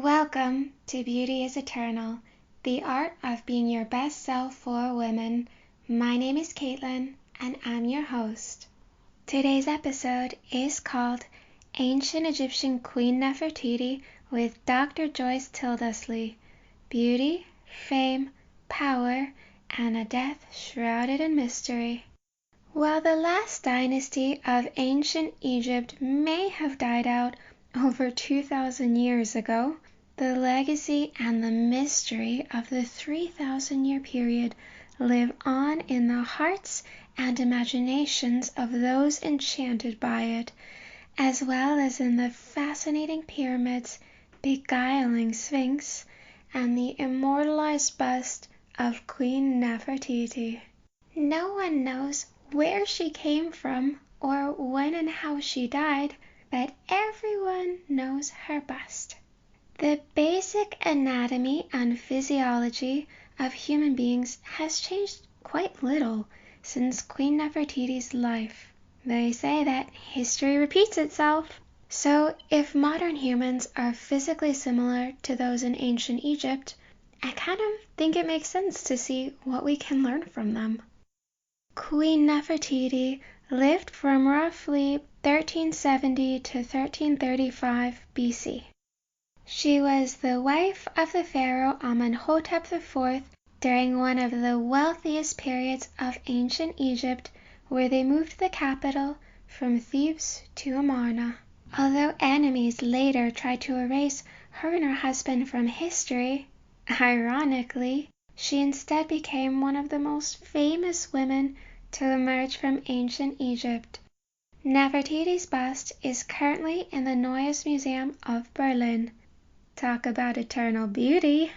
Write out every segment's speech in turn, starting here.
Welcome to Beauty is Eternal, the art of being your best self for women. My name is Caitlin, and I'm your host. Today's episode is called Ancient Egyptian Queen Nefertiti with Dr. Joyce Tyldesley, Beauty, Fame, Power, and a Death Shrouded in Mystery. While the last dynasty of ancient Egypt may have died out over 2,000 years ago, the legacy and the mystery of the 3,000-year period live on in the hearts and imaginations of those enchanted by it, as well as in the fascinating pyramids, beguiling sphinx, and the immortalized bust of Queen Nefertiti. No one knows where she came from or when and how she died, but everyone knows her bust. The basic anatomy and physiology of human beings has changed quite little since Queen Nefertiti's life. They say that history repeats itself. So if modern humans are physically similar to those in ancient Egypt, I kind of think it makes sense to see what we can learn from them. Queen Nefertiti lived from roughly 1370 to 1335 BC. She was the wife of the Pharaoh Amenhotep IV during one of the wealthiest periods of ancient Egypt, where they moved the capital from Thebes to Amarna. Although enemies later tried to erase her and her husband from history, ironically, she instead became one of the most famous women to emerge from ancient Egypt. Nefertiti's bust is currently in the Neues Museum of Berlin. Talk about eternal beauty.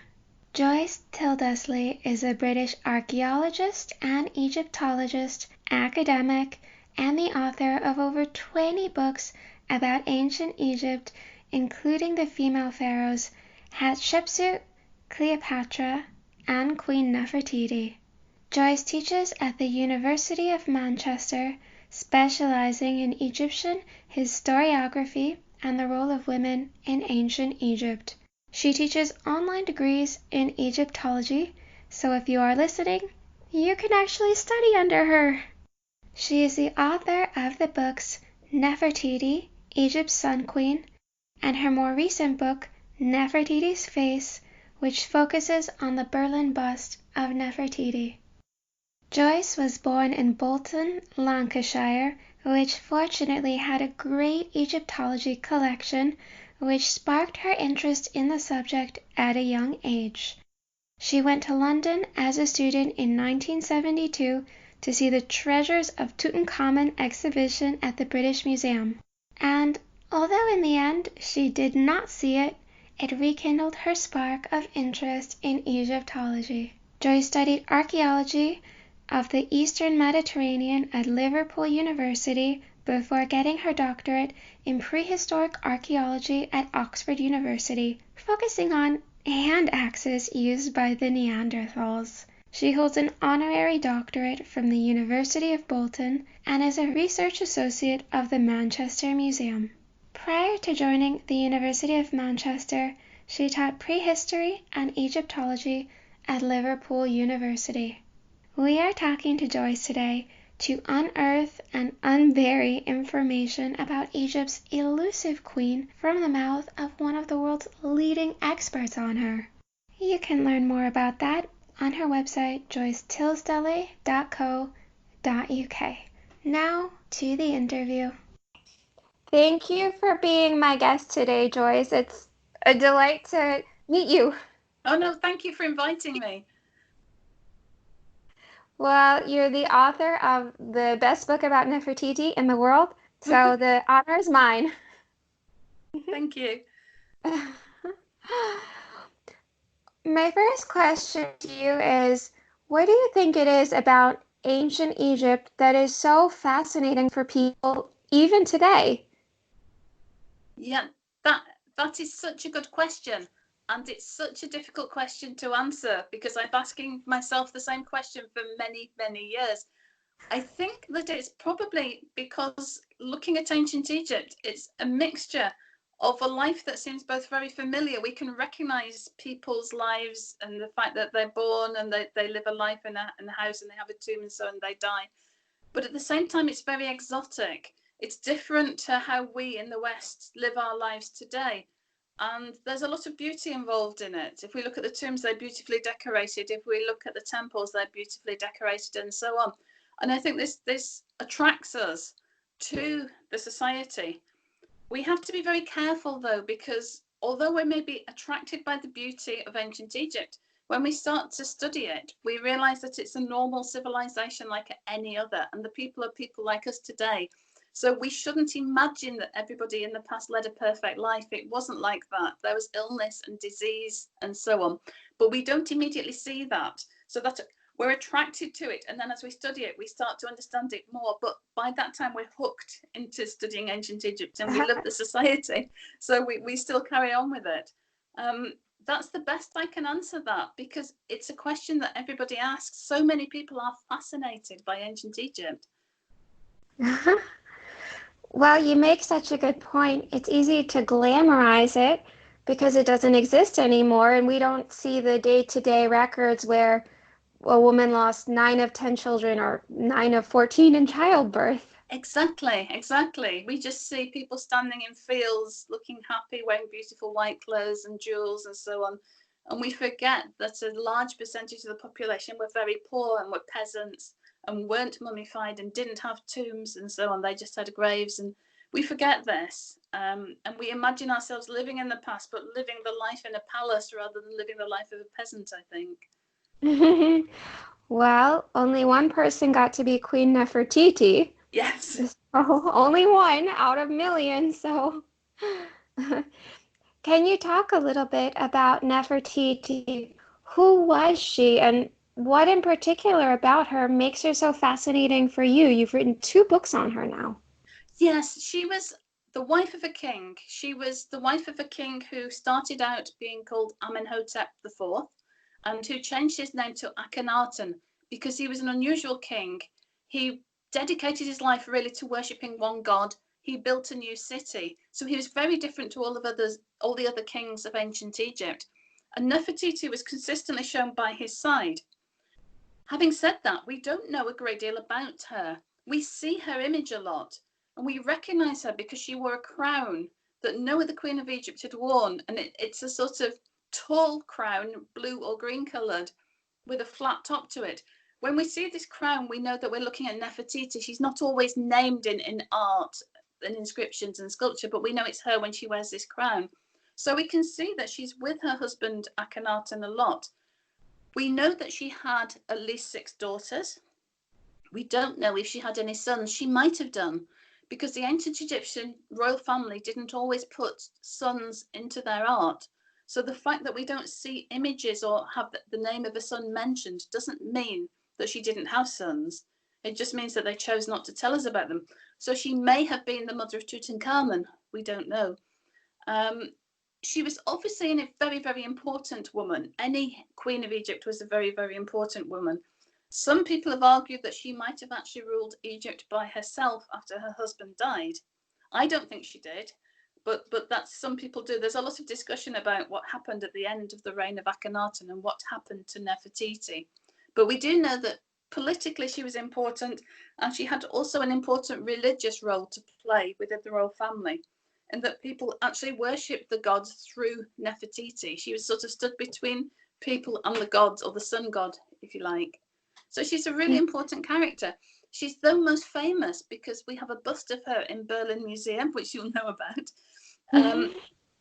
Joyce Tyldesley is a British archaeologist and Egyptologist, academic, and the author of over 20 books about ancient Egypt, including the female pharaohs Hatshepsut, Cleopatra, and Queen Nefertiti. Joyce teaches at the University of Manchester, specializing in Egyptian historiography and the role of women in ancient Egypt. She teaches online degrees in Egyptology, so if you are listening, you can actually study under her. She is the author of the books Nefertiti, Egypt's Sun Queen, and her more recent book, Nefertiti's Face, which focuses on the Berlin bust of Nefertiti. Joyce was born in Bolton, Lancashire, which fortunately had a great Egyptology collection, which sparked her interest in the subject at a young age. She went to London as a student in 1972 to see the Treasures of Tutankhamun exhibition at the British Museum. And although in the end she did not see it, it rekindled her spark of interest in Egyptology. Joyce studied archaeology of the Eastern Mediterranean at Liverpool University before getting her doctorate in prehistoric archaeology at Oxford University, focusing on hand axes used by the Neanderthals. She holds an honorary doctorate from the University of Bolton and is a research associate of the Manchester Museum. Prior to joining the University of Manchester, she taught prehistory and Egyptology at Liverpool University. We are talking to Joyce today to unearth and unbury information about Egypt's elusive queen from the mouth of one of the world's leading experts on her. You can learn more about that on her website, joycetildesley.co.uk. Now to the interview. Thank you for being my guest today, Joyce. It's a delight to meet you. Oh no, thank you for inviting me. Well, you're the author of the best book about Nefertiti in the world, so the honor is mine. Thank you. My first question to you is, what do you think it is about ancient Egypt that is so fascinating for people even today? Yeah, that is such a good question. And it's such a difficult question to answer because I'm asking myself the same question for many, many years. I think that it's probably because looking at ancient Egypt, it's a mixture of a life that seems both very familiar. We can recognize people's lives and the fact that they're born and they live a life in a house and they have a tomb and so on, and they die. But at the same time, it's very exotic. It's different to how we in the West live our lives today. And there's a lot of beauty involved in it. If we look at the tombs, they're beautifully decorated. If we look at the temples, they're beautifully decorated and so on. And I think this attracts us to the society. We have to be very careful, though, because although we may be attracted by the beauty of ancient Egypt, when we start to study it, we realize that it's a normal civilization like any other, and the people are people like us today. So we shouldn't imagine that everybody in the past led a perfect life. It wasn't like that. There was illness and disease and so on, but we don't immediately see that. So that we're attracted to it, and then as we study it, we start to understand it more. But by that time, we're hooked into studying ancient Egypt, and we love the society, so we still carry on with it. That's the best I can answer that, because it's a question that everybody asks. So many people are fascinated by ancient Egypt. Well, you make such a good point. It's easy to glamorize it because it doesn't exist anymore, and we don't see the day-to-day records where a woman lost 9 of 10 children or 9 of 14 in childbirth. Exactly. We just see people standing in fields looking happy, wearing beautiful white clothes and jewels and so on. And we forget that a large percentage of the population were very poor and were peasants and weren't mummified and didn't have tombs and so on. They just had graves, and we forget this. And we imagine ourselves living in the past, but living the life in a palace rather than living the life of a peasant, I think. Well, only one person got to be Queen Nefertiti. Yes. So, only one out of millions. So, can you talk a little bit about Nefertiti? Who was she, and what in particular about her makes her so fascinating for you? You've written 2 books on her now. Yes, she was the wife of a king. She was the wife of a king who started out being called Amenhotep IV, and who changed his name to Akhenaten because he was an unusual king. He dedicated his life really to worshipping one god. He built a new city, so he was very different to all the other kings of ancient Egypt. And Nefertiti was consistently shown by his side. Having said that, we don't know a great deal about her. We see her image a lot, and we recognize her because she wore a crown that no other queen of Egypt had worn, and it's a sort of tall crown, blue or green coloured, with a flat top to it. When we see this crown, we know that we're looking at Nefertiti. She's not always named in art and inscriptions and sculpture, but we know it's her when she wears this crown. So we can see that she's with her husband Akhenaten a lot. We know that she had at least 6 daughters. We don't know if she had any sons. She might have done, because the ancient Egyptian royal family didn't always put sons into their art. So the fact that we don't see images or have the name of a son mentioned doesn't mean that she didn't have sons. It just means that they chose not to tell us about them. So she may have been the mother of Tutankhamun. We don't know. She was obviously a very, very important woman. Any queen of Egypt was a very, very important woman. Some people have argued that she might have actually ruled Egypt by herself after her husband died. I don't think she did, but that's some people do. There's a lot of discussion about what happened at the end of the reign of Akhenaten and what happened to Nefertiti. But we do know that politically she was important, and she had also an important religious role to play within the royal family, and that people actually worshipped the gods through Nefertiti. She was sort of stood between people and the gods, or the sun god, if you like. So she's a really important character. She's the most famous because we have a bust of her in Berlin Museum, which you'll know about.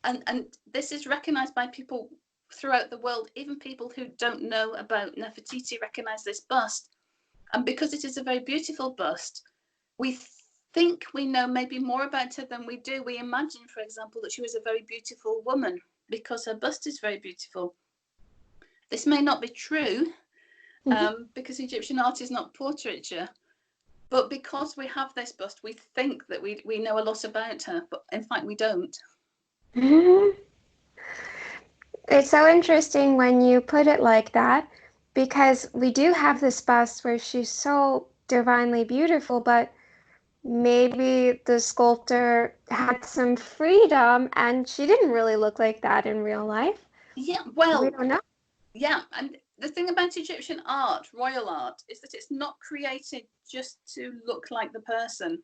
And this is recognised by people throughout the world. Even people who don't know about Nefertiti recognise this bust. And because it is a very beautiful bust, we think we know maybe more about her than we do. We imagine, for example, that she was a very beautiful woman because her bust is very beautiful. This may not be true, because Egyptian art is not portraiture, but because we have this bust, we think that we know a lot about her, but in fact we don't. It's so interesting when you put it like that, because we do have this bust where she's so divinely beautiful, but maybe the sculptor had some freedom and she didn't really look like that in real life. Yeah, We well, don't know. yeah, and the thing about Egyptian art, royal art, is that it's not created just to look like the person.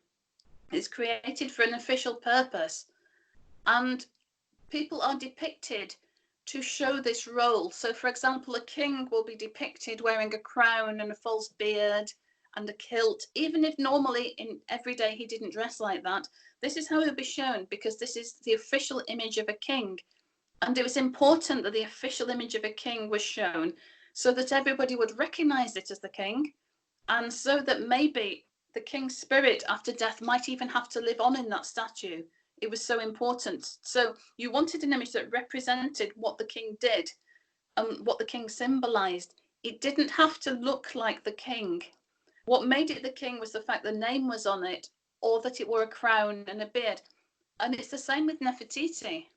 It's created for an official purpose. And people are depicted to show this role. So, for example, a king will be depicted wearing a crown and a false beard and a kilt, even if normally in every day he didn't dress like that. This is how it will be shown because this is the official image of a king. And it was important that the official image of a king was shown so that everybody would recognize it as the king, and so that maybe the king's spirit after death might even have to live on in that statue. It was so important. So you wanted an image that represented what the king did and what the king symbolized. It didn't have to look like the king. What made it the king was the fact the name was on it, or that it wore a crown and a beard. And it's the same with Nefertiti.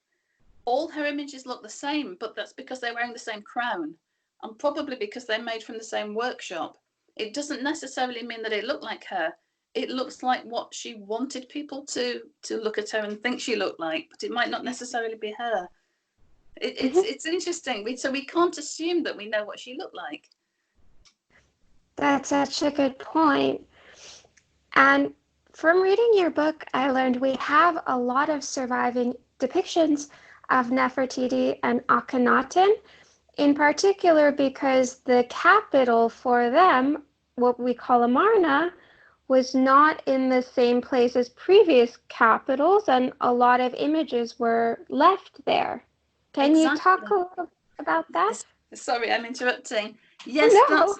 All her images look the same, but that's because they're wearing the same crown, and probably because they're made from the same workshop. It doesn't necessarily mean that it looked like her. It looks like what she wanted people to look at her and think she looked like, but it might not necessarily be her. It's interesting. So we can't assume that we know what she looked like. That's such a good point. And from reading your book, I learned we have a lot of surviving depictions of Nefertiti and Akhenaten, in particular because the capital for them, what we call Amarna, was not in the same place as previous capitals, and a lot of images were left there. Can you talk a Exactly. little about that? Sorry, I'm interrupting. Oh, Yes, no.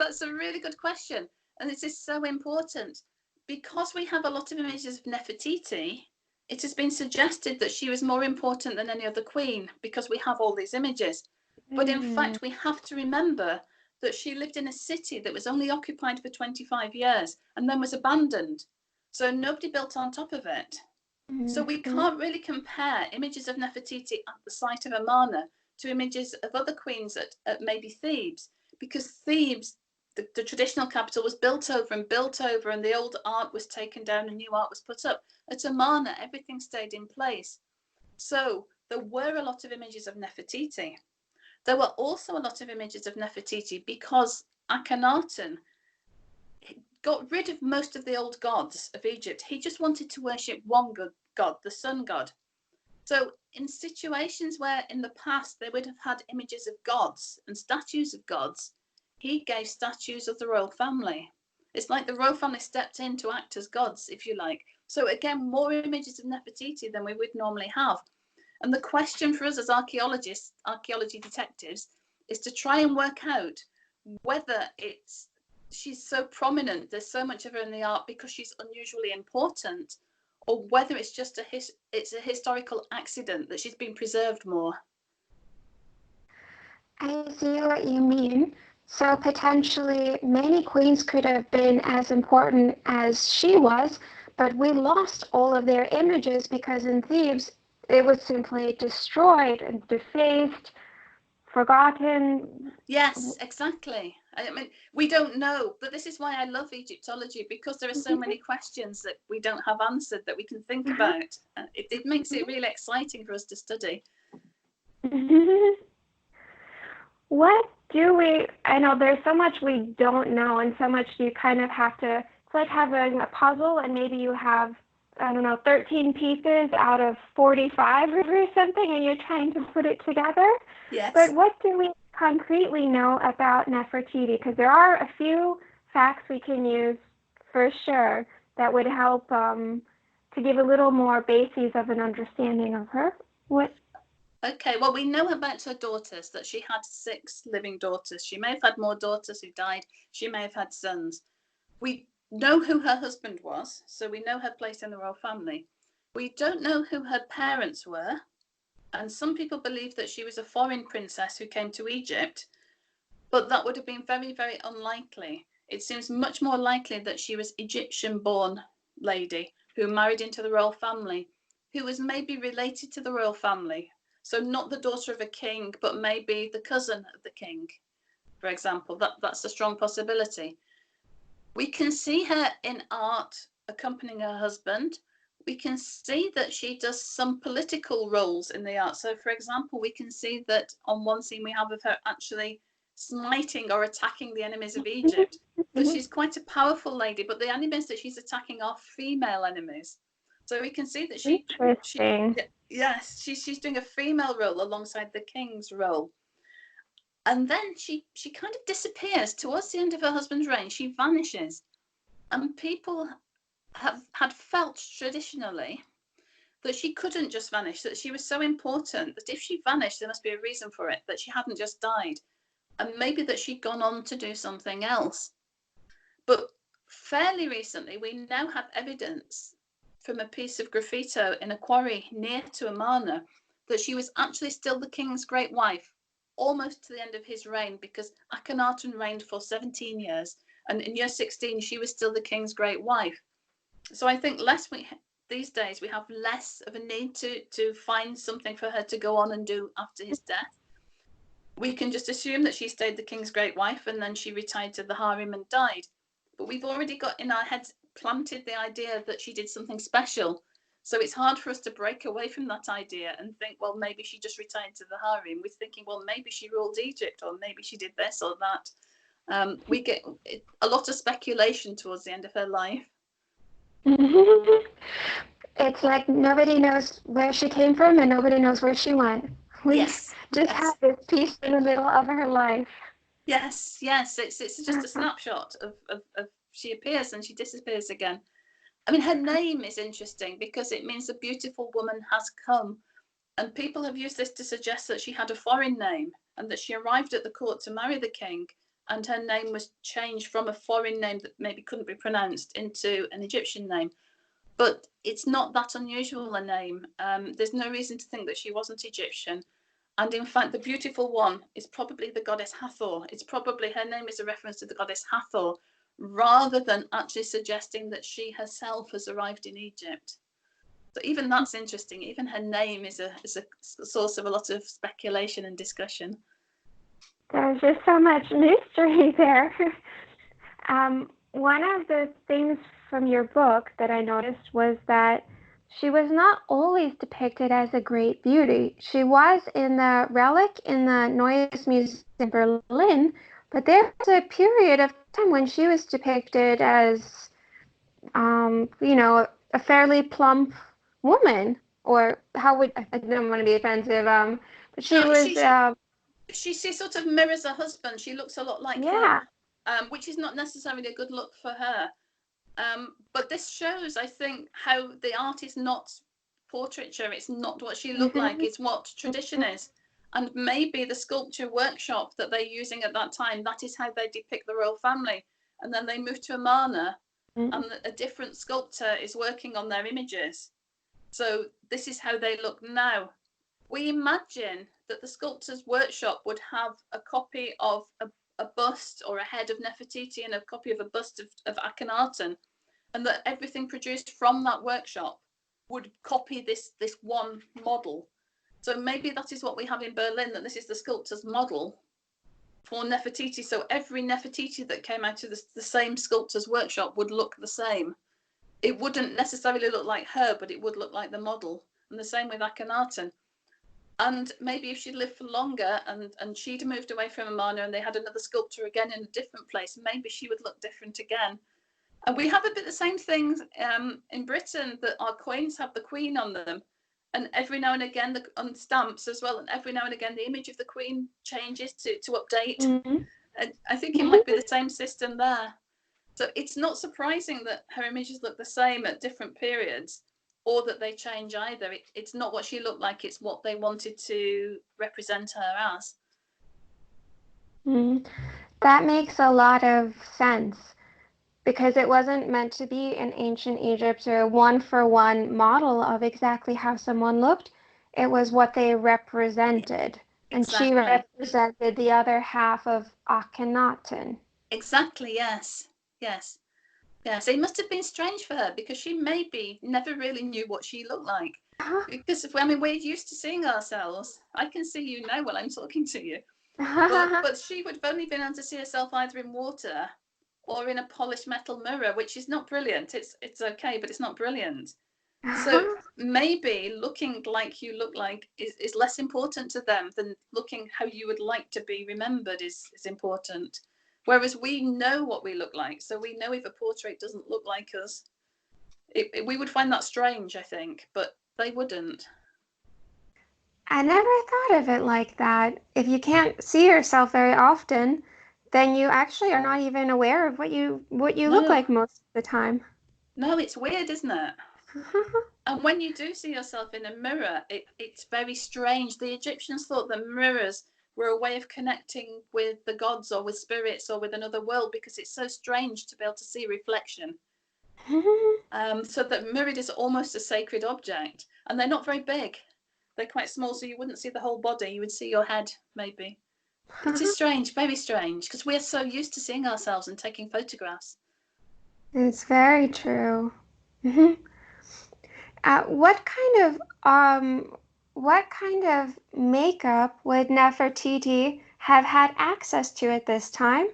that's a really good question, and it is so important because we have a lot of images of Nefertiti. It has been suggested that she was more important than any other queen because we have all these images. But in fact, we have to remember that she lived in a city that was only occupied for 25 years and then was abandoned. So nobody built on top of it. So we can't really compare images of Nefertiti at the site of Amarna to images of other queens at maybe Thebes, because Thebes, the traditional capital, was built over and built over, and the old art was taken down and new art was put up. At Amarna, everything stayed in place. So there were a lot of images of Nefertiti. There were also a lot of images of Nefertiti because Akhenaten got rid of most of the old gods of Egypt. He just wanted to worship one god, the sun god. So in situations where in the past they would have had images of gods and statues of gods, he gave statues of the royal family. It's like the royal family stepped in to act as gods, if you like. So again, more images of Nefertiti than we would normally have. And the question for us as archaeologists, archaeology detectives, is to try and work out whether she's so prominent, there's so much of her in the art because she's unusually important, or whether it's just it's a historical accident that she's been preserved more. I see what you mean. So potentially many queens could have been as important as she was, but we lost all of their images because in Thebes it was simply destroyed and defaced, forgotten. Yes, exactly. I mean, we don't know, but this is why I love Egyptology, because there are so many questions that we don't have answered that we can think about. It makes it really exciting for us to study. What do we, I know there's so much we don't know and so much you kind of have to, it's like having a puzzle and maybe you have, I don't know, 13 pieces out of 45 or something and you're trying to put it together. Yes. But what do we concretely know about Nefertiti? Because there are a few facts we can use for sure that would help to give a little more basis of an understanding of her. What? Okay, well, we know about her daughters, that she had 6 living daughters. She may have had more daughters who died. She may have had sons. We know who her husband was, so we know her place in the royal family. We don't know who her parents were, and some people believe that she was a foreign princess who came to Egypt, but that would have been very, very unlikely. It seems much more likely that she was Egyptian-born lady who married into the royal family, who was maybe related to the royal family. So not the daughter of a king, but maybe the cousin of the king, for example. That's a strong possibility. We can see her in art accompanying her husband. We can see that she does some political roles in the art. So, for example, we can see that on one scene we have of her actually smiting or attacking the enemies of Egypt. So she's quite a powerful lady, but the enemies that she's attacking are female enemies. So we can see that Interesting. she's doing a female role alongside the king's role. And then she kind of disappears towards the end of her husband's reign. She vanishes. And people had felt traditionally that she couldn't just vanish, that she was so important that if she vanished, there must be a reason for it, that she hadn't just died, and maybe that she'd gone on to do something else. But fairly recently, we now have evidence from a piece of graffito in a quarry near to Amarna that she was actually still the king's great wife, almost to the end of his reign, because Akhenaten reigned for 17 years, and in year 16, she was still the king's great wife. So I think these days we have less of a need to find something for her to go on and do after his death. We can just assume that she stayed the king's great wife and then she retired to the harem and died. But we've already got in our heads planted the idea that she did something special. So it's hard for us to break away from that idea and think, well, maybe she just retired to the harem. We're thinking, well, maybe she ruled Egypt, or maybe she did this or that. We get a lot of speculation towards the end of her life. It's like nobody knows where she came from and nobody knows where she went. We just have this piece in the middle of her life. Yes. It's just a snapshot of she appears and she disappears again. I mean, her name is interesting because it means a beautiful woman has come. And people have used this to suggest that she had a foreign name and that she arrived at the court to marry the king, and her name was changed from a foreign name that maybe couldn't be pronounced into an Egyptian name. But it's not that unusual a name. There's no reason to think that she wasn't Egyptian. And in fact, the beautiful one is probably the goddess Hathor. It's probably, her name is a reference to the goddess Hathor, rather than actually suggesting that she herself has arrived in Egypt. So even that's interesting. Even her name is a source of a lot of speculation and discussion. There's just so much mystery there. One of the things from your book that I noticed was that she was not always depicted as a great beauty. She was in the relic in the Neues Museum of Berlin, but there was a period of time when she was depicted as, a fairly plump woman. Or how would, I don't want to be offensive, but she sort of mirrors her husband. She looks a lot like him, which is not necessarily a good look for her. But this shows, I think, how the art is not portraiture. It's not what she looked like. It's what tradition is. And maybe the sculpture workshop that they're using at that time, that is how they depict the royal family. And then they move to Amarna, and a different sculptor is working on their images. So this is how they look now. We imagine that the sculptor's workshop would have a copy of a bust or a head of Nefertiti and a copy of a bust of Akhenaten, and that everything produced from that workshop would copy this one model. So maybe that is what we have in Berlin, that this is the sculptor's model for Nefertiti. So every Nefertiti that came out of the same sculptor's workshop would look the same. It wouldn't necessarily look like her, but it would look like the model. And the same with Akhenaten. And maybe if she'd lived for longer and she'd moved away from Amarna and they had another sculptor again in a different place, maybe she would look different again. And we have a bit the same thing in Britain, that our coins have the Queen on them. And every now and again, on stamps as well, and every now and again, the image of the Queen changes to update. And I think it might be the same system there. So it's not surprising that her images look the same at different periods, or that they change either. It's not what she looked like, it's what they wanted to represent her as. That makes a lot of sense, because it wasn't meant to be in ancient Egypt a one-for-one model of exactly how someone looked. It was what they represented. Exactly. And she represented the other half of Akhenaten. Exactly, yes. So it must have been strange for her, because she maybe never really knew what she looked like. Because we're used to seeing ourselves. I can see you now while I'm talking to you. But she would have only been able to see herself either in water or in a polished metal mirror, which is not brilliant. It's okay, but it's not brilliant. So maybe looking like you look like is less important to them than looking how you would like to be remembered is important. Whereas we know what we look like, so we know if a portrait doesn't look like us, we would find that strange, I think, but they wouldn't. I never thought of it like that. If you can't see yourself very often, then you actually are not even aware of what you look like most of the time. No, it's weird, isn't it? And when you do see yourself in a mirror, it's very strange. The Egyptians thought that mirrors were a way of connecting with the gods or with spirits or with another world, because it's so strange to be able to see reflection. So that mirrored is almost a sacred object, and they're not very big. They're quite small, so you wouldn't see the whole body. You would see your head, maybe. It is strange, very strange, because we're so used to seeing ourselves and taking photographs. It's very true. What kind of makeup would Nefertiti have had access to at this time?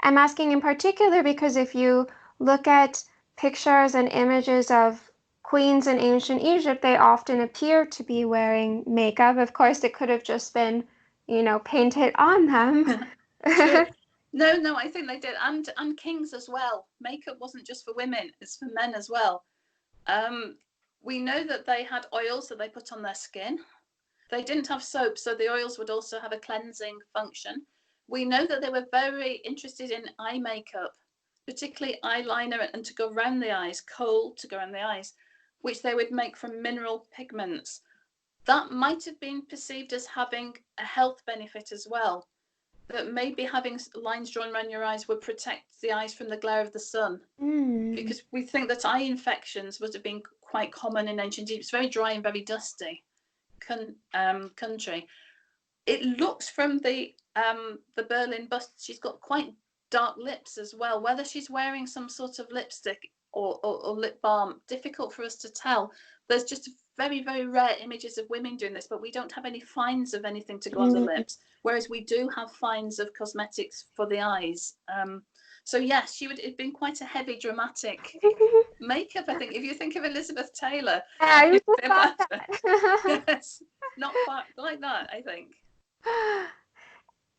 I'm asking in particular because if you look at pictures and images of queens in ancient Egypt, they often appear to be wearing makeup. Of course, it could have just been, painted on them. True. No, I think they did, and kings as well. Makeup wasn't just for women; it's for men as well. We know that they had oils that they put on their skin. They didn't have soap, so the oils would also have a cleansing function. We know that they were very interested in eye makeup, particularly eyeliner and to go around the eyes, kohl to go around the eyes, which they would make from mineral pigments. That might have been perceived as having a health benefit as well, that maybe having lines drawn around your eyes would protect the eyes from the glare of the sun. Because we think that eye infections would have been quite common in ancient Egypt. It's very dry and very dusty country. It looks from the Berlin bust, she's got quite dark lips as well. Whether she's wearing some sort of lipstick or lip balm, difficult for us to tell. There's just very, very rare images of women doing this, but we don't have any finds of anything to go on the lips, whereas we do have finds of cosmetics for the eyes. So yes, she would have been quite a heavy, dramatic makeup, I think. If you think of Elizabeth Taylor, I just thought that. yes, not quite like that, I think.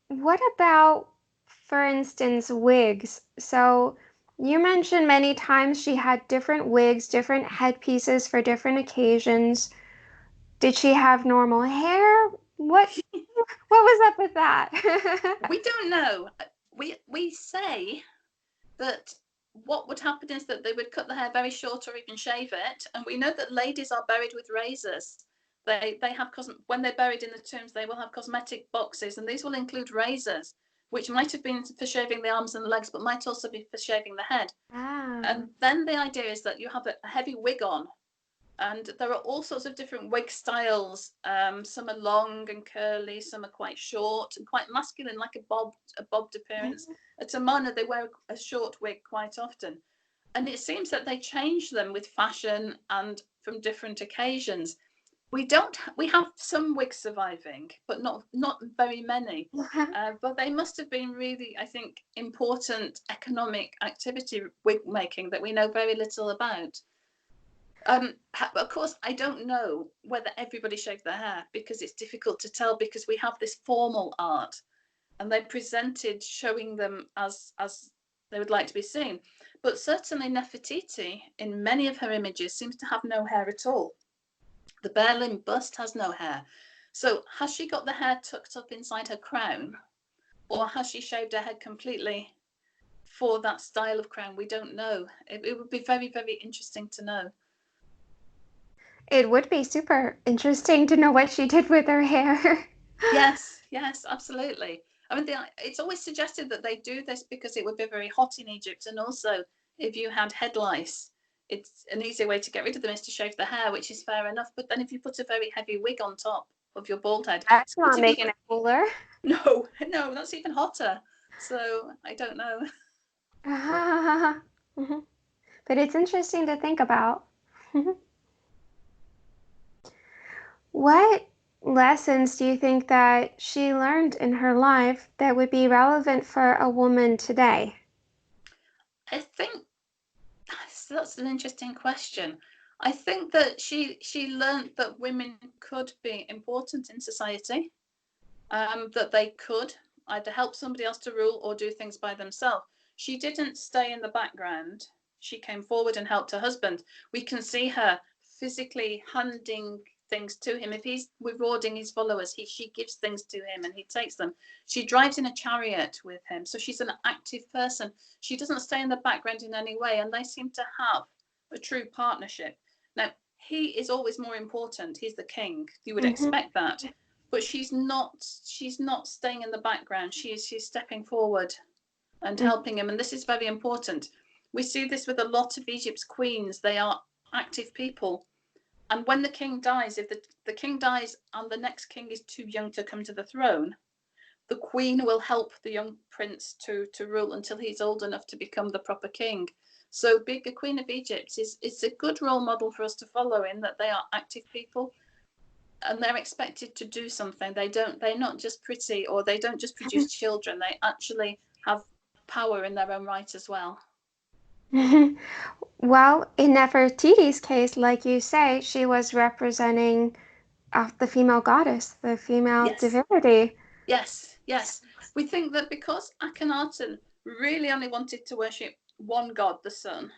What about, for instance, wigs? So you mentioned many times she had different wigs, different headpieces for different occasions. Did she have normal hair? What was up with that? We don't know. We say that what would happen is that they would cut the hair very short or even shave it, and we know that ladies are buried with razors. They have when they're buried in the tombs, they will have cosmetic boxes, and these will include razors, which might have been for shaving the arms and the legs, but might also be for shaving the head. And then the idea is that you have a heavy wig on, and there are all sorts of different wig styles. Some are long and curly, some are quite short and quite masculine, like a bobbed appearance. At Amarna, they wear a short wig quite often. And it seems that they change them with fashion and from different occasions. We have some wigs surviving, but not very many. But they must have been really, I think, important economic activity, wig making, that we know very little about. Of course, I don't know whether everybody shaved their hair, because it's difficult to tell, because we have this formal art and they're presented showing them as they would like to be seen. But certainly Nefertiti, in many of her images, seems to have no hair at all. The Berlin bust has no hair. So has she got the hair tucked up inside her crown, or has she shaved her head completely for that style of crown? We don't know. It would be very, very interesting to know. It would be super interesting to know what she did with her hair. Yes, absolutely. I mean, it's always suggested that they do this because it would be very hot in Egypt, and also if you had head lice, it's an easy way to get rid of them is to shave the hair, which is fair enough. But then if you put a very heavy wig on top of your bald head, That's not making it cooler. No, that's even hotter. So I don't know. But it's interesting to think about. What lessons do you think that she learned in her life that would be relevant for a woman today? I think that's an interesting question. I think that she learned that women could be important in society, that they could either help somebody else to rule or do things by themselves. She didn't stay in the background. She came forward and helped her husband. We can see her physically handing things to him. If he's rewarding his followers, she gives things to him and he takes them. She drives in a chariot with him. So she's an active person. She doesn't stay in the background in any way, and they seem to have a true partnership. Now, he is always more important. He's the king. You would expect that. But she's not staying in the background. She's stepping forward and helping him. And this is very important. We see this with a lot of Egypt's queens. They are active people. And when the king dies, if the king dies and the next king is too young to come to the throne, the queen will help the young prince to rule until he's old enough to become the proper king. So being a queen of Egypt is a good role model for us to follow, in that they are active people and they're expected to do something. They're not just pretty, or they don't just produce children. They actually have power in their own right as well. Well, in Nefertiti's case, like you say, she was representing the female goddess, the female divinity. Yes. We think that because Akhenaten really only wanted to worship one god, the sun,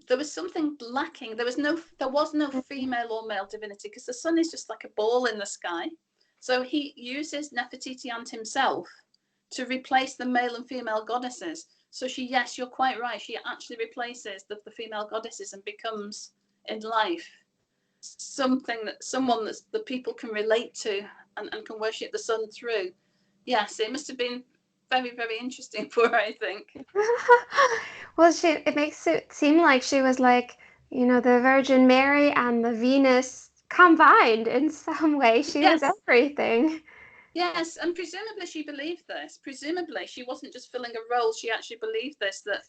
there was something lacking. There was no female or male divinity, because the sun is just like a ball in the sky. So he uses Nefertiti and himself to replace the male and female goddesses. So yes, you're quite right. She actually replaces the female goddesses and becomes in life someone that the people can relate to and can worship the sun through. Yes, it must have been very, very interesting for her, I think. Well, it makes it seem like she was like, the Virgin Mary and the Venus combined in some way. She was everything. Yes, and presumably she believed this. Presumably she wasn't just filling a role. She actually believed this, that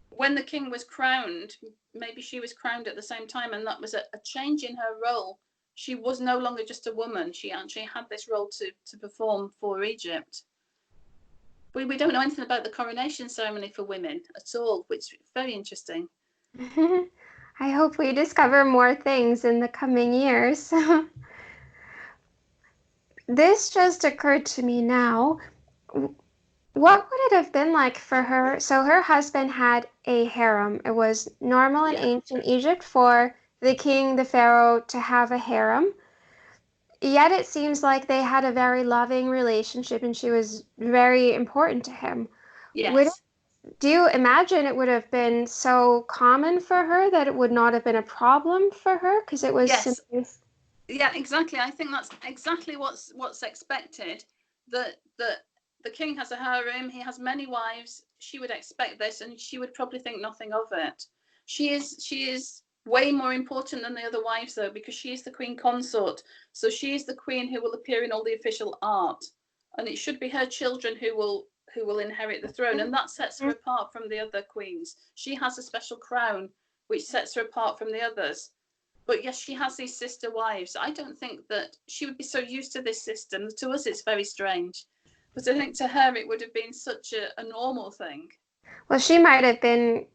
when the king was crowned, maybe she was crowned at the same time, and that was a change in her role. She was no longer just a woman. She actually had this role to perform for Egypt. We don't know anything about the coronation ceremony for women at all, which is very interesting. I hope we discover more things in the coming years. This just occurred to me now. What would it have been like for her? So her husband had a harem. It was normal in ancient Egypt for the king, the pharaoh, to have a harem. Yet it seems like they had a very loving relationship and she was very important to him. Yes. Do you imagine it would have been so common for her that it would not have been a problem for her? Because it was simply... Yeah, exactly. I think that's exactly what's expected. That the king has a harem, he has many wives. She would expect this, and she would probably think nothing of it. She is way more important than the other wives, though, because she is the queen consort. So she is the queen who will appear in all the official art, and it should be her children who will inherit the throne, and that sets her apart from the other queens. She has a special crown which sets her apart from the others. But yes, she has these sister wives. I don't think that she would be so used to this system. To us, it's very strange. But I think to her, it would have been such a normal thing. Well, she might have been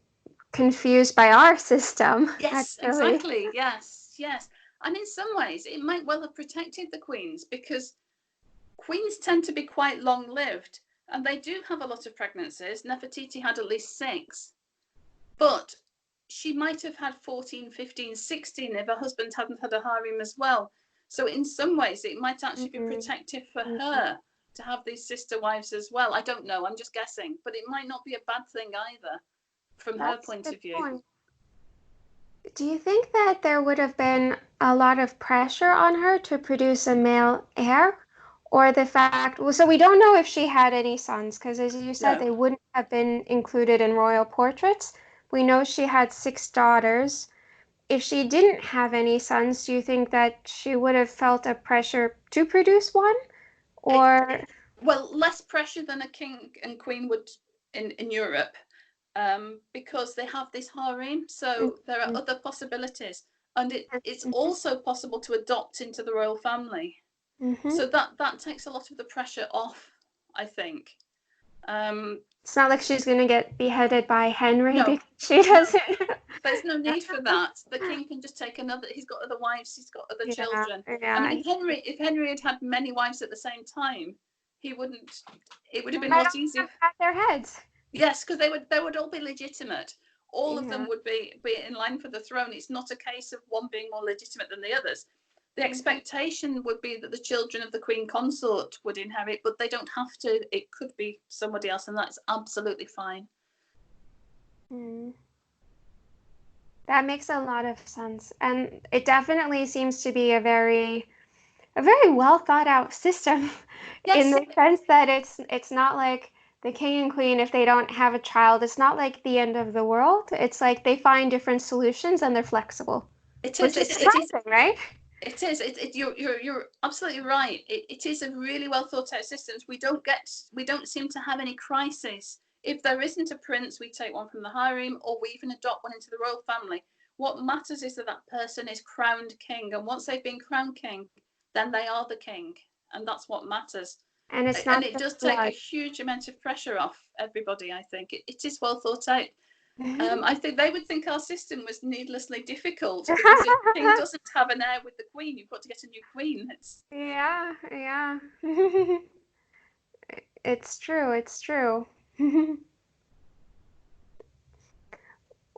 confused by our system. Yes, actually. Exactly. Yes. And in some ways, it might well have protected the queens, because queens tend to be quite long-lived. And they do have a lot of pregnancies. Nefertiti had at least 6. But she might have had 14, 15, 16 if her husband hadn't had a harem as well. So in some ways, it might actually be protective for her to have these sister wives as well. I don't know. I'm just guessing. But it might not be a bad thing either from her point of view. Point. Do you think that there would have been a lot of pressure on her to produce a male heir? Or the fact, so we don't know if she had any sons, because as you said, they wouldn't have been included in royal portraits. We know she had 6 daughters. If she didn't have any sons, do you think that she would have felt a pressure to produce one? Or well, less pressure than a king and queen would in Europe, because they have this harem. So there are other possibilities, and it's also possible to adopt into the royal family. So that takes a lot of the pressure off, I think. It's not like she's going to get beheaded by Henry No, because she doesn't. there's no need for that. The king can just take another. He's got other wives. He's got other children. I mean, if Henry had many wives at the same time, he wouldn't. It would have been a lot easier. At their heads. Yes, because they would all be legitimate. All of them would be in line for the throne. It's not a case of one being more legitimate than the others. The expectation would be that the children of the queen consort would inherit, but they don't have to. It could be somebody else, and that's absolutely fine. That makes a lot of sense, and it definitely seems to be a very well thought out system. Yes. In the sense that it's not like the king and queen, if they don't have a child, it's not like the end of the world. It's like they find different solutions and they're flexible. It is. It is right. It is. You're absolutely right. It is a really well thought out system. We don't seem to have any crisis. If there isn't a prince, we take one from the harem, or we even adopt one into the royal family. What matters is that person is crowned king, and once they've been crowned king, then they are the king, and that's what matters. And it does take a huge amount of pressure off everybody. I think it is well thought out. I think they would think our system was needlessly difficult, because if the king doesn't have an heir with the queen, you've got to get a new queen. Yeah. It's true.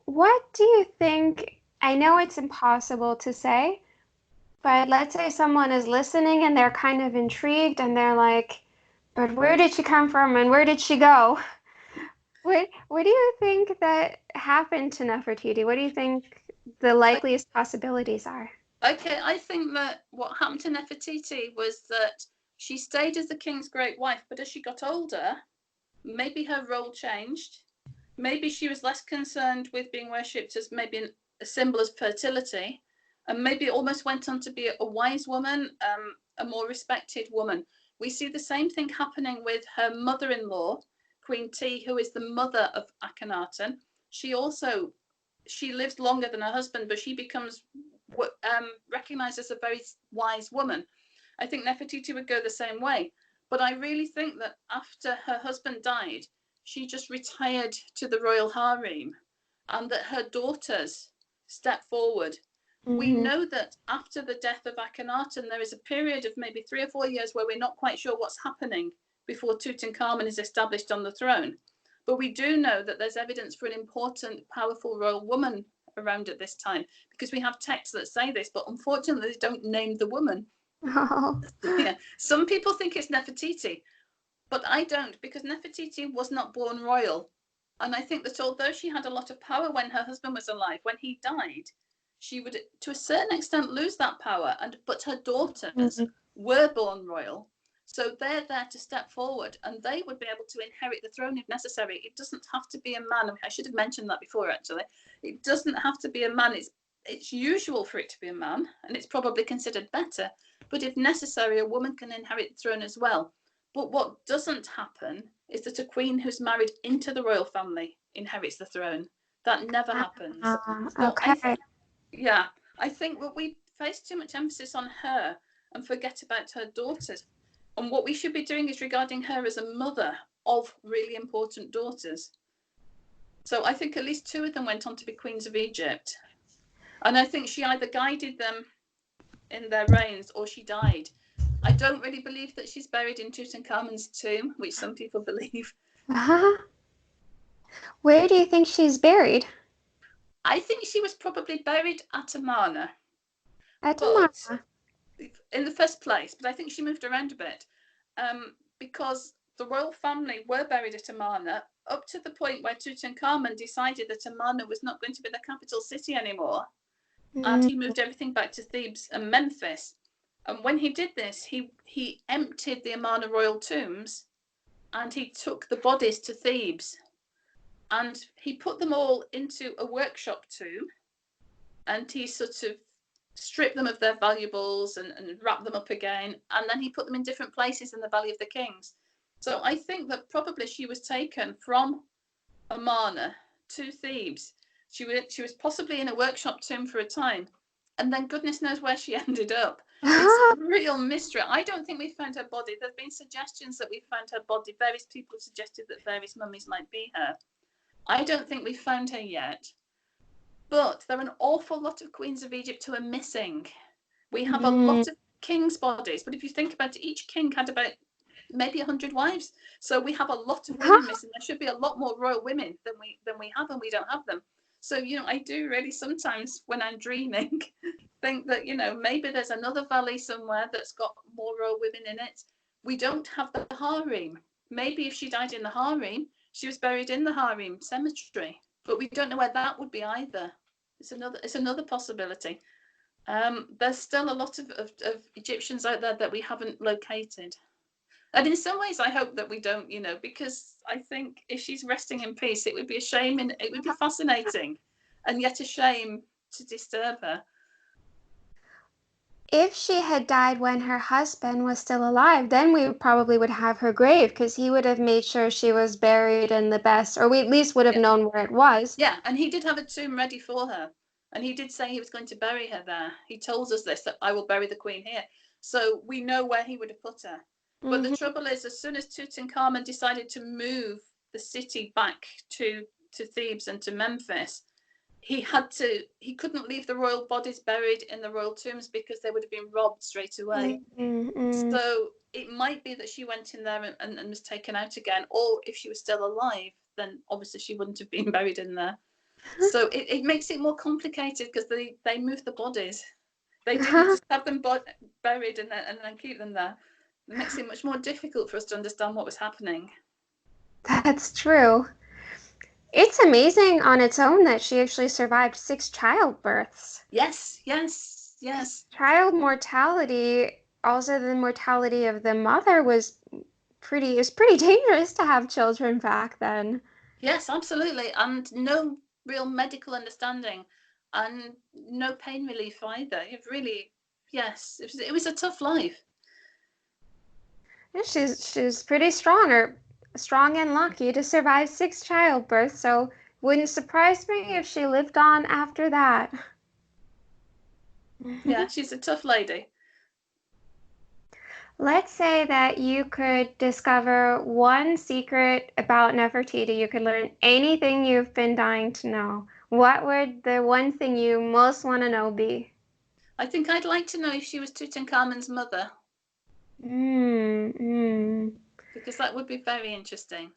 What do you think? I know it's impossible to say, but let's say someone is listening and they're kind of intrigued and they're like, but where did she come from and where did she go? What do you think that happened to Nefertiti? What do you think the likeliest possibilities are? Okay, I think that what happened to Nefertiti was that she stayed as the king's great wife, but as she got older, maybe her role changed. Maybe she was less concerned with being worshipped as maybe a symbol of fertility, and maybe it almost went on to be a wise woman, a more respected woman. We see the same thing happening with her mother-in-law, Queen T, who is the mother of Akhenaten. She lives longer than her husband, but she becomes recognized as a very wise woman. I think Nefertiti would go the same way. But I really think that after her husband died, she just retired to the royal harem, and that her daughters stepped forward. We know that after the death of Akhenaten, there is a period of maybe 3 or 4 years where we're not quite sure what's happening before Tutankhamun is established on the throne. But we do know that there's evidence for an important, powerful royal woman around at this time, because we have texts that say this, but unfortunately they don't name the woman. Oh. Yeah. Some people think it's Nefertiti, but I don't, because Nefertiti was not born royal. And I think that although she had a lot of power when her husband was alive, when he died, she would, to a certain extent, lose that power. But her daughters were born royal. So they're there to step forward, and they would be able to inherit the throne if necessary. It doesn't have to be a man. I should have mentioned that before, actually. It doesn't have to be a man. It's usual for it to be a man, and it's probably considered better. But if necessary, a woman can inherit the throne as well. But what doesn't happen is that a queen who's married into the royal family inherits the throne. That never happens. Okay. I think that we place too much emphasis on her and forget about her daughters. And what we should be doing is regarding her as a mother of really important daughters. So I think at least 2 of them went on to be queens of Egypt. And I think she either guided them in their reigns or she died. I don't really believe that she's buried in Tutankhamun's tomb, which some people believe. Where do you think she's buried? I think she was probably buried at Amarna. In the first place, but I think she moved around a bit, because the royal family were buried at Amarna up to the point where Tutankhamun decided that Amarna was not going to be the capital city anymore, and he moved everything back to Thebes and Memphis. And when he did this, he emptied the Amarna royal tombs, and he took the bodies to Thebes, and he put them all into a workshop tomb, and he sort of stripped them of their valuables and wrapped them up again, and then he put them in different places in the Valley of the Kings. So I think that probably she was taken from Amarna to Thebes. She was possibly in a workshop tomb for a time, and then goodness knows where she ended up. It's a real mystery. I don't think we found her body. There have been suggestions that we found her body. Various people have suggested that various mummies might be her. I don't think we found her yet. But there are an awful lot of queens of Egypt who are missing. We have a lot of kings' bodies, but if you think about it, each king had about maybe 100 wives. So we have a lot of women missing. There should be a lot more royal women than we have, and we don't have them. So, I do really sometimes when I'm dreaming think that, maybe there's another valley somewhere that's got more royal women in it. We don't have the harem. Maybe if she died in the harem, she was buried in the harem cemetery, but we don't know where that would be either. It's another possibility. There's still a lot of Egyptians out there that we haven't located. And in some ways, I hope that we don't, because I think if she's resting in peace, it would be a shame and it would be fascinating and yet a shame to disturb her. If she had died when her husband was still alive, then we probably would have her grave because he would have made sure she was buried in the best, or we at least would have known where it was. Yeah, and he did have a tomb ready for her. And he did say he was going to bury her there. He tells us this, that I will bury the queen here. So we know where he would have put her. But the trouble is, as soon as Tutankhamun decided to move the city back to Thebes and to Memphis, he couldn't leave the royal bodies buried in the royal tombs because they would have been robbed straight away. So it might be that she went in there and was taken out again, or if she was still alive, then obviously she wouldn't have been buried in there. So it makes it more complicated because they move the bodies. They didn't just have them buried and then keep them there. It makes it much more difficult for us to understand what was happening. That's true. It's amazing on its own that she actually survived 6 childbirths. Yes. Child mortality, also the mortality of the mother, was pretty dangerous to have children back then. Yes, absolutely. And no real medical understanding and no pain relief either. It really, yes, it was a tough life. Yeah, she's pretty strong and lucky to survive 6 childbirths, so wouldn't surprise me if she lived on after that. Yeah, she's a tough lady. Let's say that you could discover one secret about Nefertiti. You could learn anything you've been dying to know. What would the one thing you most want to know be? I think I'd like to know if she was Tutankhamun's mother. Because that would be very interesting.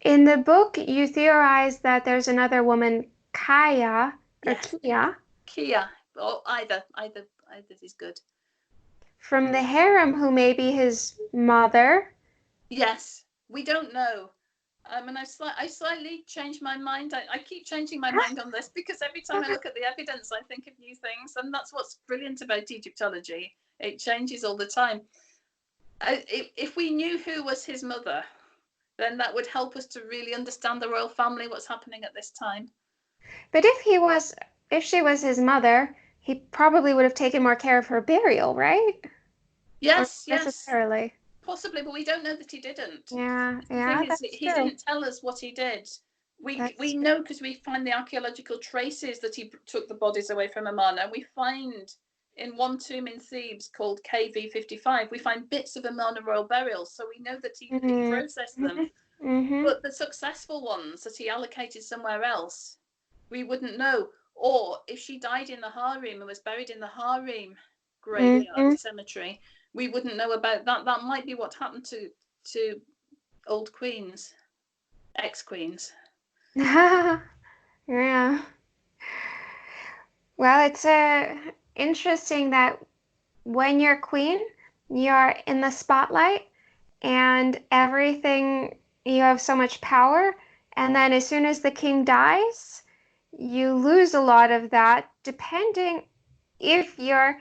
In the book, you theorize that there's another woman, Kaya, or Kia. Kia, or either is good. From the harem, who may be his mother. Yes, we don't know. And I slightly changed my mind. I keep changing my mind on this because every time I look at the evidence, I think of new things. And that's what's brilliant about Egyptology. It changes all the time. If we knew who was his mother, then that would help us to really understand the royal family, what's happening at this time. But if she was his mother, he probably would have taken more care of her burial, right? Yes, necessarily. Possibly, but we don't know that he didn't. Yeah, the thing is, that's he true. didn't tell us what he did. We know because we find the archaeological traces that he took the bodies away from Amarna, and we find in one tomb in Thebes called KV55, we find bits of Amarna royal burials, so we know that he processed them. But the successful ones that he allocated somewhere else, we wouldn't know. Or if she died in the harem and was buried in the harem graveyard cemetery, we wouldn't know about that. That might be what happened to old queens, ex-queens. Yeah. Well, it's interesting that when you're queen, you're in the spotlight and everything, you have so much power. And then as soon as the king dies, you lose a lot of that, depending if you're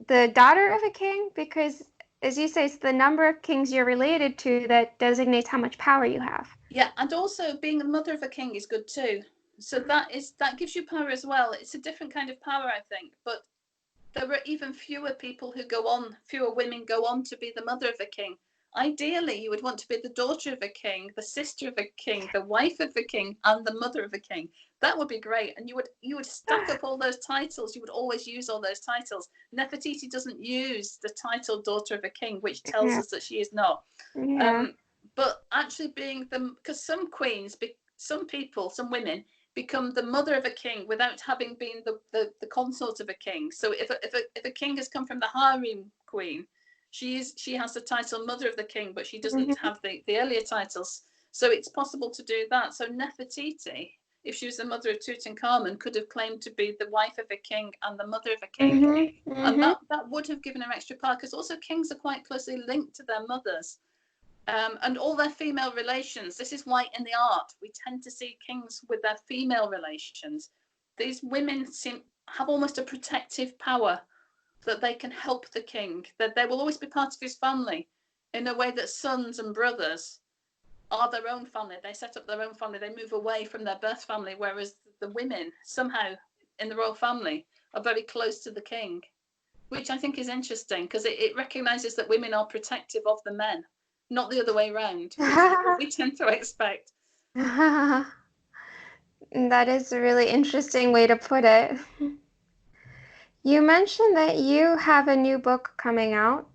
the daughter of a king, because as you say, it's the number of kings you're related to that designates how much power you have. Yeah, and also being the mother of a king is good too. So that gives you power as well. It's a different kind of power, I think. But there are even fewer women go on to be the mother of a king. Ideally, you would want to be the daughter of a king, the sister of a king, the wife of a king, and the mother of a king. That would be great. And you would stack up all those titles. You would always use all those titles. Nefertiti doesn't use the title daughter of a king, which tells us that she is not. Yeah. But actually being because some queens, some women become the mother of a king without having been the consort of a king. So if a king has come from the harem queen, she has the title mother of the king, but she doesn't have the earlier titles. So it's possible to do that. So Nefertiti, if she was the mother of Tutankhamun, could have claimed to be the wife of a king and the mother of a king. And that would have given her extra power, because also kings are quite closely linked to their mothers. And all their female relations. This is why in the art we tend to see kings with their female relations. These women have almost a protective power, that they can help the king, that they will always be part of his family, in a way that sons and brothers are their own family. They set up their own family. They move away from their birth family, whereas the women somehow in the royal family are very close to the king, which I think is interesting, because it recognizes that women are protective of the men, not the other way around, which is what we tend to expect. That is a really interesting way to put it. You mentioned that you have a new book coming out.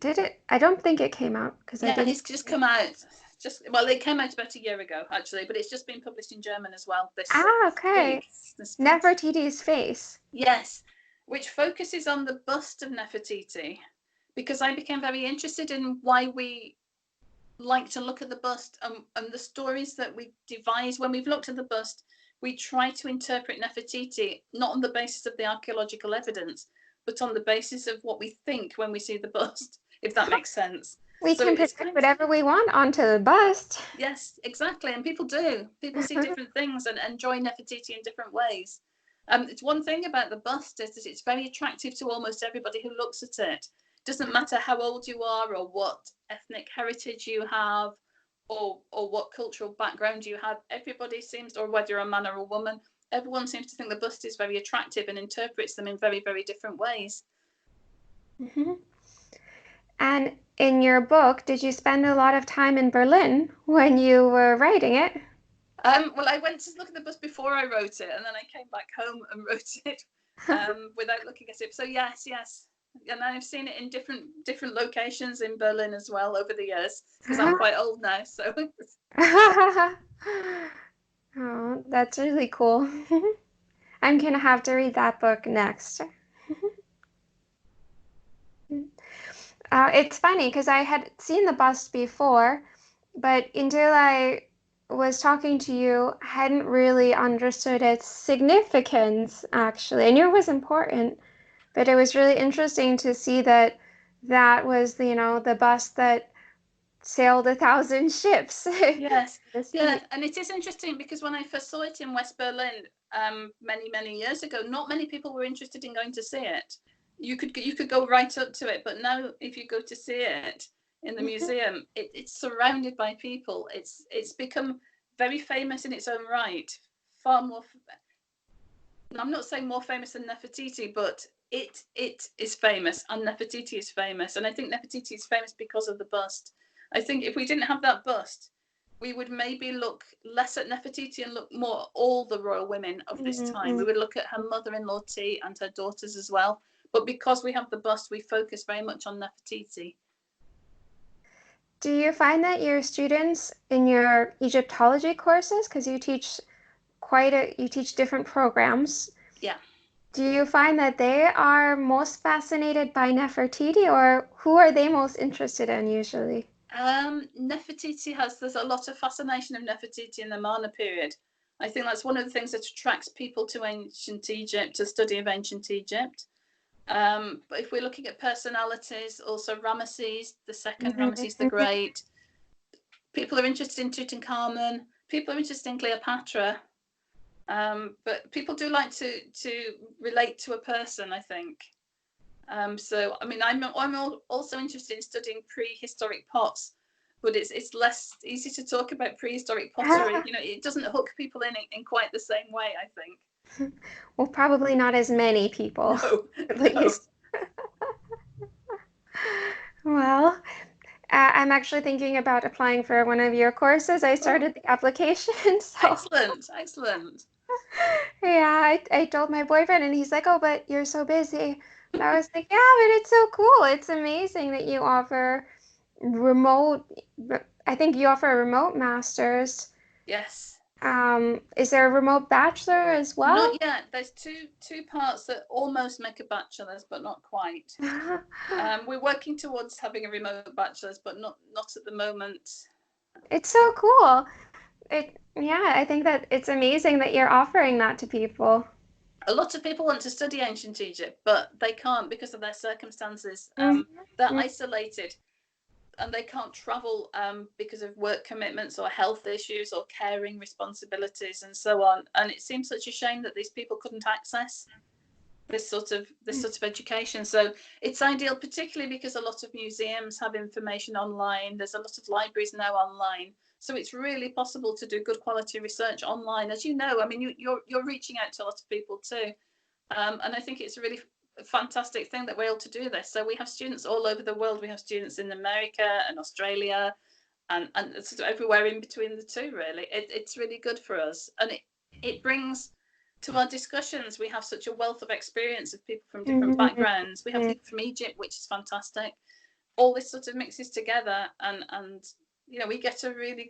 Did it? I don't think it came out, because I didn't. It's just come out. It came out about a year ago, actually, but it's just been published in German as well. Okay. Nefertiti's Face. Yes, which focuses on the bust of Nefertiti, because I became very interested in why we like to look at the bust, and the stories that we devise when we've looked at the bust. We try to interpret Nefertiti not on the basis of the archaeological evidence, but on the basis of what we think when we see the bust, if that makes sense. We can project whatever we want onto the bust. Yes, exactly. And people do. People see different things and enjoy Nefertiti in different ways. It's one thing about the bust is that it's very attractive to almost everybody who looks at it. It doesn't matter how old you are, or what ethnic heritage you have, or what cultural background you have. Everybody seems, or whether you're a man or a woman, everyone seems to think the bust is very attractive and interprets them in very, very different ways. And in your book, did you spend a lot of time in Berlin when you were writing it? Well, I went to look at the bust before I wrote it, and then I came back home and wrote it without looking at it. So yes, and I've seen it in different locations in Berlin as well over the years, because I'm quite old now. So. Oh, that's really cool. I'm gonna have to read that book next. It's funny because I had seen the bust before, but until I was talking to you, I hadn't really understood its significance, actually. I knew it was important, but it was really interesting to see that was, the bust that sailed 1,000 ships. Yes, yeah, and it is interesting because when I first saw it in West Berlin many years ago, not many people were interested in going to see it. You could go right up to it, but now if you go to see it in the museum, it's surrounded by people. It's become very famous in its own right, far more. I'm not saying more famous than Nefertiti, but it is famous, and Nefertiti is famous, and I think Nefertiti is famous because of the bust. I think if we didn't have that bust, we would maybe look less at Nefertiti and look more at all the royal women of this time. We would look at her mother-in-law T and her daughters as well. But because we have the bust, we focus very much on Nefertiti. Do you find that your students in your Egyptology courses, because you teach different programs. Yeah. Do you find that they are most fascinated by Nefertiti, or who are they most interested in usually? Nefertiti there's a lot of fascination of Nefertiti in the Amarna period. I think that's one of the things that attracts people to ancient Egypt, to study of ancient Egypt. But if we're looking at personalities, also Ramesses II, Ramesses the Great. People are interested in Tutankhamun. People are interested in Cleopatra. But people do like to relate to a person, I think. So I mean, I'm also interested in studying prehistoric pots, but it's less easy to talk about prehistoric pottery. It doesn't hook people in quite the same way, I think. Well, probably not as many people. No, at least. Well, I'm actually thinking about applying for one of your courses. I started the application. So. Excellent. Yeah, I told my boyfriend and he's like, "Oh, but you're so busy." And I was like, "Yeah, but it's so cool. It's amazing that you offer remote, I think you offer remote masters. Yes. Is there a remote bachelor as Not well? yet. There's two parts that almost make a bachelor's, but not quite. We're working towards having a remote bachelor's, but not at the moment. It's so cool. Yeah, I think that it's amazing that you're offering that to people. A lot of people want to study ancient Egypt, but they can't because of their circumstances. They're Mhm. isolated and they can't travel because of work commitments or health issues or caring responsibilities and so on. And it seems such a shame that these people couldn't access this sort of education. So it's ideal, particularly because a lot of museums have information online. There's a lot of libraries now online, so it's really possible to do good quality research online. As you know, I mean, you're reaching out to a lot of people too, and I think it's a really fantastic thing that we're able to do this. So we have students all over the world. We have students in America and Australia, and sort of everywhere in between the two. Really, it's really good for us, and it brings to our discussions. We have such a wealth of experience of people from different backgrounds. We have people from Egypt, which is fantastic. All this sort of mixes together, and we get a really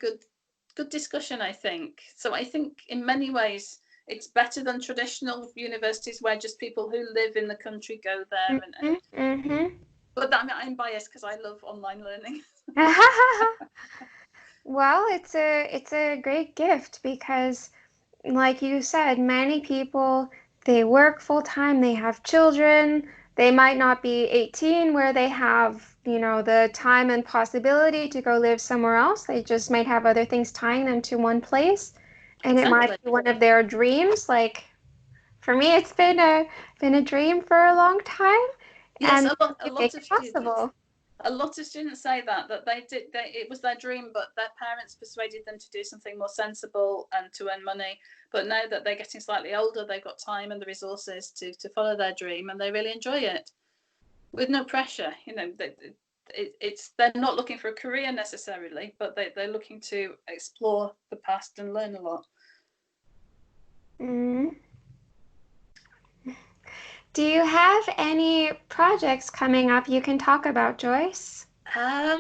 good discussion, I think. So I think in many ways it's better than traditional universities where just people who live in the country go there. But I'm biased because I love online learning. Well, it's a great gift because like you said, many people they work full time, they have children, they might not be 18 where they have, the time and possibility to go live somewhere else. They just might have other things tying them to one place, and it might Exactly. be one of their dreams. Like for me, it's been a dream for a long time, Yes, and a you lot make of it students. possible. A lot of students say that it was their dream, but their parents persuaded them to do something more sensible and to earn money. But now that they're getting slightly older, they've got time and the resources to follow their dream, and they really enjoy it with no pressure. They're not looking for a career necessarily, but they're looking to explore the past and learn a lot. Mm. Do you have any projects coming up you can talk about, Joyce? At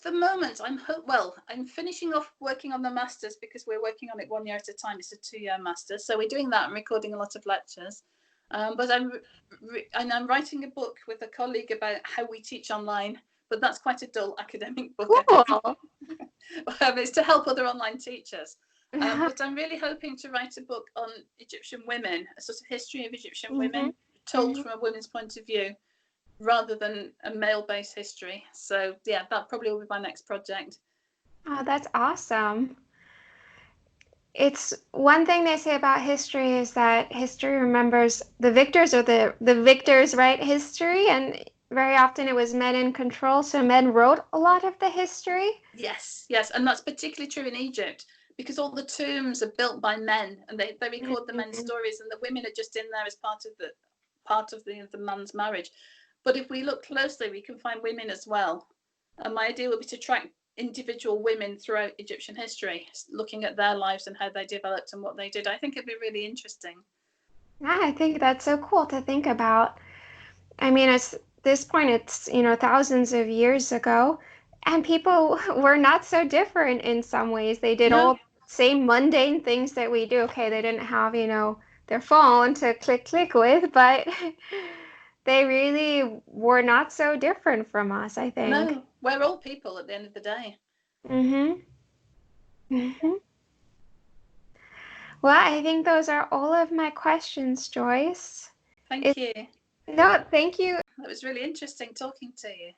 the moment, I'm finishing off working on the masters because we're working on it 1 year at a time. It's a 2-year master, so we're doing that and recording a lot of lectures. But I'm writing a book with a colleague about how we teach online. But that's quite a dull academic book, I think. Cool. It's to help other online teachers. But I'm really hoping to write a book on Egyptian women, a sort of history of Egyptian women told from a women's point of view, rather than a male-based history. So yeah, that probably will be my next project. Oh, that's awesome. It's one thing they say about history is that history remembers the victors or the victors write history, and very often it was men in control, so men wrote a lot of the history. Yes, and that's particularly true in Egypt because all the tombs are built by men, and they record the men's Mhm. stories, and the women are just in there as part of the man's marriage. But if we look closely, we can find women as well. And my idea would be to track individual women throughout Egyptian history, looking at their lives and how they developed and what they did. I think it'd be really interesting. Yeah, I think that's so cool to think about. I mean, at this point, it's, thousands of years ago, and people were not so different in some ways. They did No, all same mundane things that we do. Okay, they didn't have, their phone to click click with, but they really were not so different from us, I think. no, we're all people at the end of the day. Mm-hmm. Mm-hmm. Well, I think those are all of my questions, Joyce. Thank It, you. no, thank you. It was really interesting talking to you.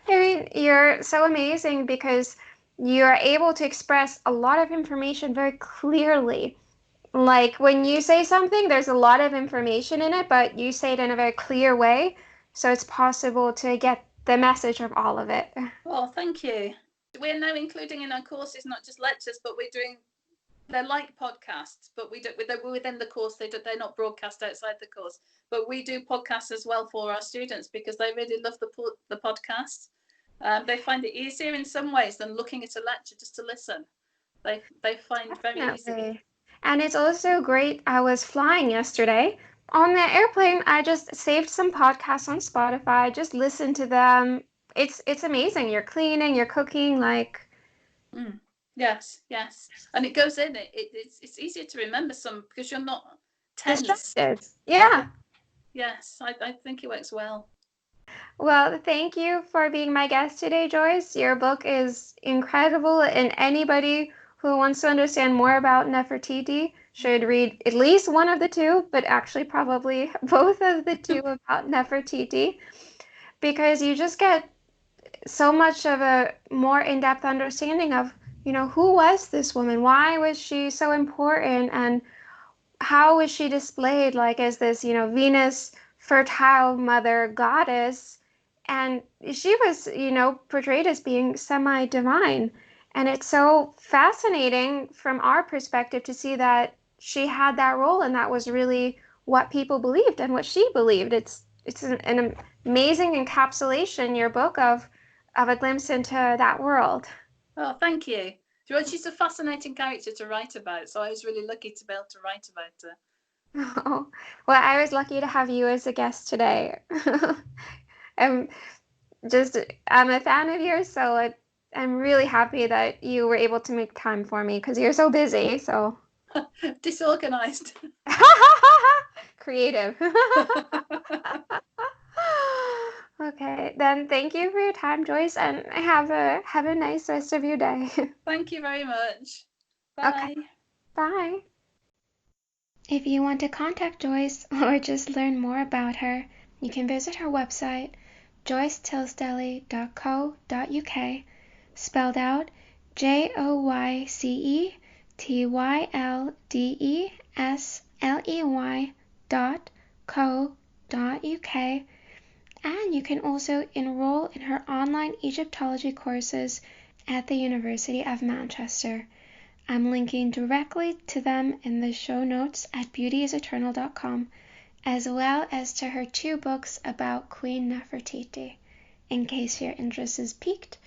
I mean, you're so amazing because you're able to express a lot of information very clearly. Like when you say something, there's a lot of information in it, but you say it in a very clear way, so it's possible to get the message of all of it. Well, thank you. We're now including in our courses not just lectures, but they're like podcasts, but we're within the course. They're not broadcast outside the course, but we do podcasts as well for our students because they really love the podcast. They find it easier in some ways than looking at a lecture just to listen. They find very easy. Definitely. And it's also great. I was flying yesterday. On the airplane, I just saved some podcasts on Spotify, just listened to them. It's amazing. You're cleaning, you're cooking, like Yes, yes. And it goes in. It's easier to remember some because you're not tense. distracted. Yeah. Yes, I think it works well. Well, thank you for being my guest today, Joyce. Your book is incredible, and anybody who wants to understand more about Nefertiti should read at least one of the two, but actually probably both of the two about Nefertiti, because you just get so much of a more in-depth understanding of, who was this woman? Why was she so important? And how was she displayed like as this, Venus fertile mother goddess? And she was, portrayed as being semi-divine. And it's so fascinating from our perspective to see that she had that role and that was really what people believed and what she believed. It's an amazing encapsulation, your book, of a glimpse into that world. Oh, thank you. She's a fascinating character to write about, so I was really lucky to be able to write about her. Oh, well, I was lucky to have you as a guest today. I'm I'm a fan of yours, so I'm really happy that you were able to make time for me because you're so busy. So Disorganized. creative. Okay, then thank you for your time, Joyce, and have a nice rest of your day. Thank you very much. Okay, Bye. bye. If you want to contact Joyce or just learn more about her, you can visit her website, joycetildesley.co.uk, spelled out JoyceTyldesley.co.uk, and you can also enroll in her online Egyptology courses at the University of Manchester. I'm linking directly to them in the show notes at beautyiseternal.com, as well as to her 2 books about Queen Nefertiti, in case your interest is piqued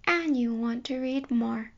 and you want to read more.